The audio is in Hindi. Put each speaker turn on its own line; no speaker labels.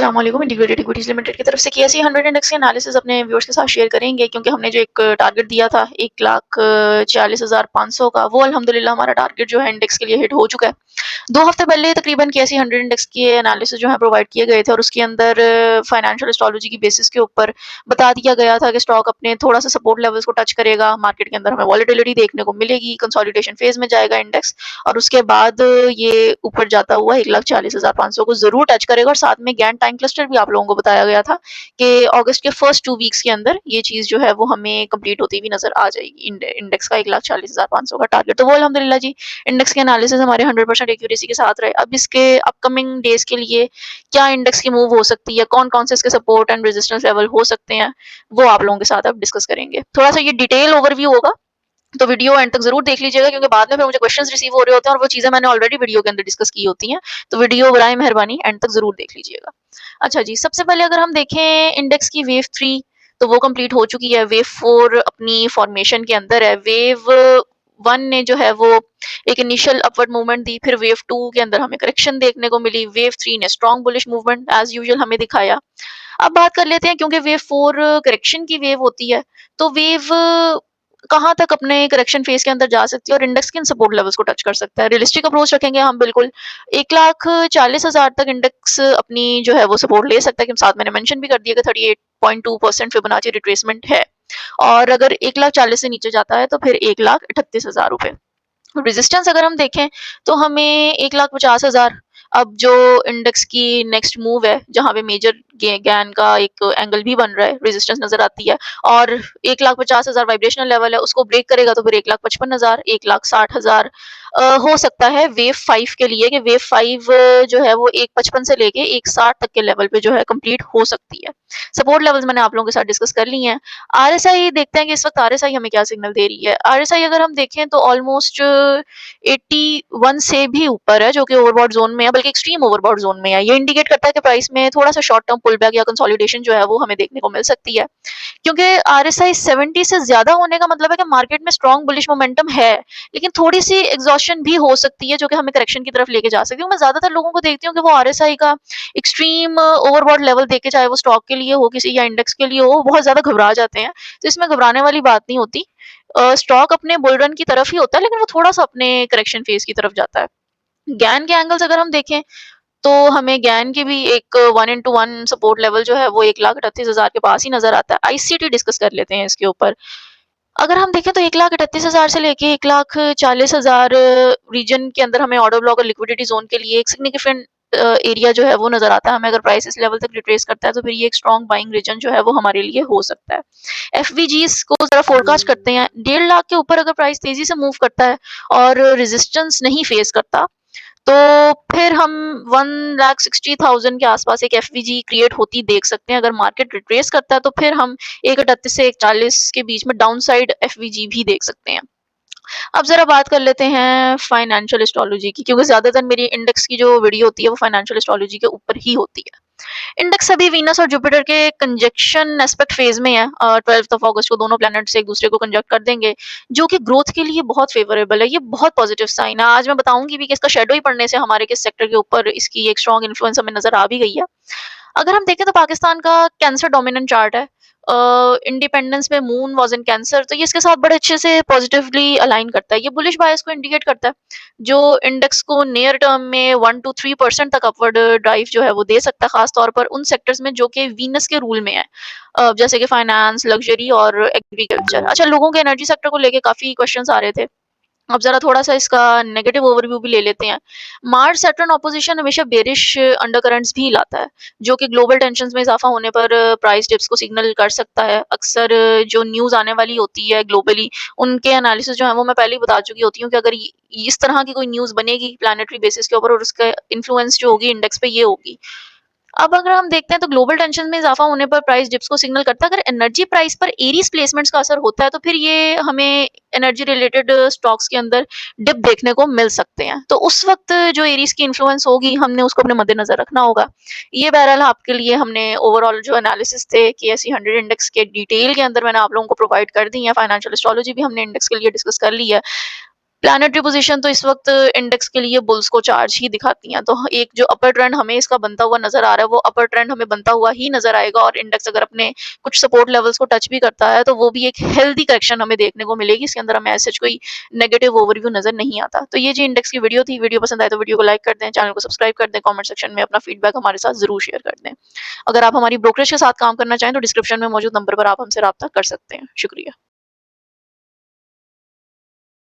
अस्सलाम वालेकुम। इंटीग्रेटेड इक्विटीज लिमिटेड की तरफ से केएसई 100 इंडेक्स के एनालिसिस अपने व्यूअर्स के साथ शेयर करेंगे, क्योंकि हमने जो एक टारगेट दिया था 1,40,500 का, वो अल्हम्दुलिल्लाह हमारा टारगेट जो है इंडेक्स के लिए हिट हो चुका है। 2 हफ्ते पहले तकरीबन केएसई 100 इंडेक्स के एनालिसिस जो है प्रोवाइड किए गए थे, और उसके अंदर फाइनेंशियल एस्ट्रोलॉजी की बेसिस के ऊपर बता दिया गया था कि स्टॉक अपने थोड़ा सा सपोर्ट लेवल्स को टच करेगा, मार्केट के अंदर हमें वॉलेटिलिटी देखने को मिलेगी, कंसोलिडेशन फेज में जाएगा इंडेक्स, और उसके बाद ये ऊपर जाता हुआ 1,40,500 को जरूर टच करेगा। और साथ में गैन टाइम क्लस्टर भी आप लोगों को बताया गया था कि अगस्त के फर्स्ट 2 वीक्स के अंदर ये चीज जो है वो हमें कंप्लीट होती हुई नजर आ जाएगी, इंडेक्स का 1,40,500 का टारगेट। तो वो अल्हम्दुलिल्लाह जी, इंडेक्स के एनालिसिस हमारे 100% एक्यूरेसी के साथ रहे। अब इसके अपकमिंग डेज के लिए क्या इंडेक्स की मूव हो सकती है, कौन कौन से इसके सपोर्ट एंड रेजिस्टेंस लेवल हो सकते हैं, वो आप लोगों के साथ अब डिस्कस करेंगे। थोड़ा सा ये डिटेल ओवरव्यू होगा, तो वीडियो एंड तक जरूर देख लीजिएगा, क्योंकि बाद में फिर मुझे क्वेश्चंस रिसीव हो रहे होते हैं और वो चीजें मैंने ऑलरेडी वीडियो के अंदर डिस्कस की होती हैं। तो वीडियो बराए मेहरबानी एंड तक जरूर देख लीजिएगा। अच्छा जी, सबसे पहले अगर हम देखें इंडेक्स की वेव 3, तो वो कंप्लीट हो चुकी है। वेव 4 अपनी फॉर्मेशन के अंदर है। वेव 1 ने जो है वो एक इनिशियल अपवर्ड मूवमेंट दी, फिर वेव 2 के अंदर हमें करेक्शन देखने को मिली। वेव 3 ने strong bullish movement as usual हमें दिखाया। अब बात कर लेते हैं, क्योंकि वेव 4 करेक्शन की वेव होती है, तो वेव कहाँ तक अपने करेक्शन फेज के अंदर जा सकती है और इंडेक्स किन सपोर्ट लेवल्स को टच कर सकता है। रियलिस्टिक अप्रोच रखेंगे हम, बिल्कुल 1,40,000 तक इंडेक्स अपनी जो है वो सपोर्ट ले सकता है, कि साथ मैंने मेंशन भी कर दिया कि 38.2% फिबोनाची रिट्रेसमेंट है। और अगर 1,40,000 से नीचे जाता है तो फिर 1,38,000 रुपए। रेजिस्टेंस अगर हम देखें तो हमें 1,50,000, अब जो इंडेक्स की नेक्स्ट मूव है, जहां पे मेजर गैन का एक एंगल भी बन रहा है, रेजिस्टेंस नजर आती है। और 1,50,000 वाइब्रेशनल लेवल है, उसको ब्रेक करेगा तो फिर 1,55,000, 1,60,000 हो सकता है वेव 5 के लिए, कि वेव 5 जो है वो 1,55 से लेके 1,60 तक के लेवल पे जो है कंप्लीट हो सकती है। सपोर्ट लेवल्स मैंने आप लोगों के साथ डिस्कस कर ली हैं। आरएसआई देखते हैं कि इस वक्त आरएसआई हमें क्या सिग्नल दे रही है। आरएसआई अगर हम देखें तो ऑलमोस्ट 81 से भी ऊपर है, जो कि ओवरबॉट जोन में है, बल्कि एक्सट्रीम ओवरबॉट जोन में है। ये इंडिकेट करता है कि प्राइस में थोड़ा सा शॉर्ट टर्म पुल बैक या कंसोलिडेशन जो है वो हमें देखने को मिल सकती है, क्योंकि आरएसआई 70 से ज्यादा होने का मतलब है कि मार्केट में स्ट्रॉन्ग बुलिश मोमेंटम है, लेकिन थोड़ी सी एग्जॉशन भी हो सकती है, जो कि हमें करेक्शन की तरफ लेके जा सकती है। मैं ज्यादातर लोगों को देखती हूँ कि वो आरएसआई का एक्सट्रीम ओवरबॉट लेवल देख के, चाहे वो स्टॉक के लिए हो किसी या इंडेक्स के लिए हो, बहुत ज्यादा घबरा जाते हैं। तो इसमें घबराने वाली बात नहीं होती। स्टॉक अपने बुल रन की तरफ ही होता है, लेकिन वो थोड़ा सा अपने करेक्शन फेज की तरफ जाता है। गैन के एंगल्स अगर हम देखें तो हमें गैन की भी एक 1:1 सपोर्ट लेवल जो है वो 1,38,000 के पास ही नजर आता है। आईसीटी डिस्कस कर लेते हैं इसके ऊपर। अगर हम देखें तो 1,38,000 से लेके 1,40,000 रीजन के अंदर हमें ऑर्डर ब्लॉक और लिक्विडिटी जोन के लिए एक सिग्निफिकेंट एरिया जो है वो नजर आता है हमें। अगर प्राइस इस लेवल तक रिट्रेस करता है तो फिर ये एक स्ट्रॉन्ग बाइंग रीजन जो है वो हमारे लिए हो सकता है। एफवीजीस को जरा फोरकास्ट करते हैं। 1.5 लाख के ऊपर अगर प्राइस तेजी से मूव करता है और रेजिस्टेंस नहीं फेस करता, तो फिर हम 1,60,000 के आसपास एक एफवीजी क्रिएट होती देख सकते हैं। अगर मार्केट रिट्रेस करता है तो फिर हम 1,38 से 1,40 के बीच में डाउन साइड एफवीजी भी देख सकते हैं। अब जरा बात कर लेते हैं फाइनेंशियल एस्ट्रोलॉजी की, क्योंकि ज्यादातर मेरी इंडेक्स की जो वीडियो होती है वो फाइनेंशियल एस्ट्रोलॉजी के ऊपर ही होती है। इंडेक्स अभी वीनस और जुपिटर के कंजक्शन एस्पेक्ट फेज में है। 12 अगस्त को दोनों प्लैनेट्स एक दूसरे को कंजक्ट कर देंगे, जो कि ग्रोथ के लिए बहुत फेवरेबल है। ये बहुत पॉजिटिव साइन है। आज मैं बताऊंगी भी कि इसका शेडो ही पड़ने से हमारे किस सेक्टर के ऊपर इसकी एक स्ट्रॉन्ग इन्फ्लुएंस हमें नजर आ भी गई है। अगर हम देखें तो पाकिस्तान का कैंसर डोमिनेंट चार्ट है। इंडिपेंडेंस में मून वाज इन कैंसर, तो ये इसके साथ बड़े अच्छे से पॉजिटिवली अलाइन करता है। ये बुलिश बायस को इंडिकेट करता है, जो इंडेक्स को नियर टर्म में 1 to 3% तक अपवर्ड ड्राइव जो है वो दे सकता है, खास तौर पर उन सेक्टर्स में जो कि वीनस के रूल में है, जैसे कि फाइनेंस, लग्जरी और एग्रीकल्चर। अच्छा, लोगों के एनर्जी सेक्टर को लेके काफी क्वेश्चंस आ रहे थे। अब जरा थोड़ा सा इसका नेगेटिव ओवरव्यू भी ले लेते हैं। मार्स सैटर्न ऑपोजिशन हमेशा बेरिश अंडरकरंट्स भी लाता है, जो कि ग्लोबल टेंशंस में इजाफा होने पर प्राइस डिप्स को सिग्नल कर सकता है। अक्सर जो न्यूज आने वाली होती है ग्लोबली, उनके एनालिसिस जो है वो मैं पहले ही बता चुकी होती हूँ कि अगर इस तरह की कोई न्यूज बनेगी प्लानिटरी बेसिस के ऊपर, और उसका इन्फ्लुएंस जो होगी इंडेक्स पे ये होगी। अब अगर हम देखते हैं तो ग्लोबल टेंशन में इजाफा होने पर प्राइस डिप्स को सिग्नल करता है। अगर एनर्जी प्राइस पर एरीज प्लेसमेंट्स का असर होता है तो फिर ये हमें एनर्जी रिलेटेड स्टॉक्स के अंदर डिप देखने को मिल सकते हैं। तो उस वक्त जो एरीज की इन्फ्लुएंस होगी हमने उसको अपने मद्देनजर रखना होगा। ये बहरहाल आपके लिए हमने ओवरऑल जो एनालिसिस थे केएसई 100 इंडेक्स के डिटेल के अंदर मैंने आप लोगों को प्रोवाइड कर दी है। फाइनेंशियल एस्ट्रोलॉजी भी हमने इंडेक्स के लिए डिस्कस कर ली है। प्लैनेटरी पोज़ीशन तो इस वक़्त इंडेक्स के लिए बुल्स को चार्ज ही दिखाती हैं। तो एक जो अपर ट्रेंड हमें इसका बनता हुआ नज़र आ रहा है, वो अपर ट्रेंड हमें बनता हुआ ही नज़र आएगा और इंडेक्स अगर अपने कुछ सपोर्ट लेवल्स को टच भी करता है, तो वो भी एक हेल्दी करेक्शन हमें देखने को मिलेगी। इसके अंदर हमें ऐसा कोई नेगेटिव ओवरव्यू नज़र नहीं आता। तो ये जी इंडेक्स की वीडियो थी। वीडियो पसंद आए तो वीडियो को लाइक कर दें, चैनल को सब्सक्राइब कर दें, कमेंट सेक्शन में अपना फीडबैक हमारे साथ ज़रूर शेयर कर दें। अगर आप हमारी ब्रोकरेज के साथ काम करना चाहें, तो डिस्क्रिप्शन में मौजूद नंबर पर आप हमसे राब्ता कर सकते हैं। शुक्रिया।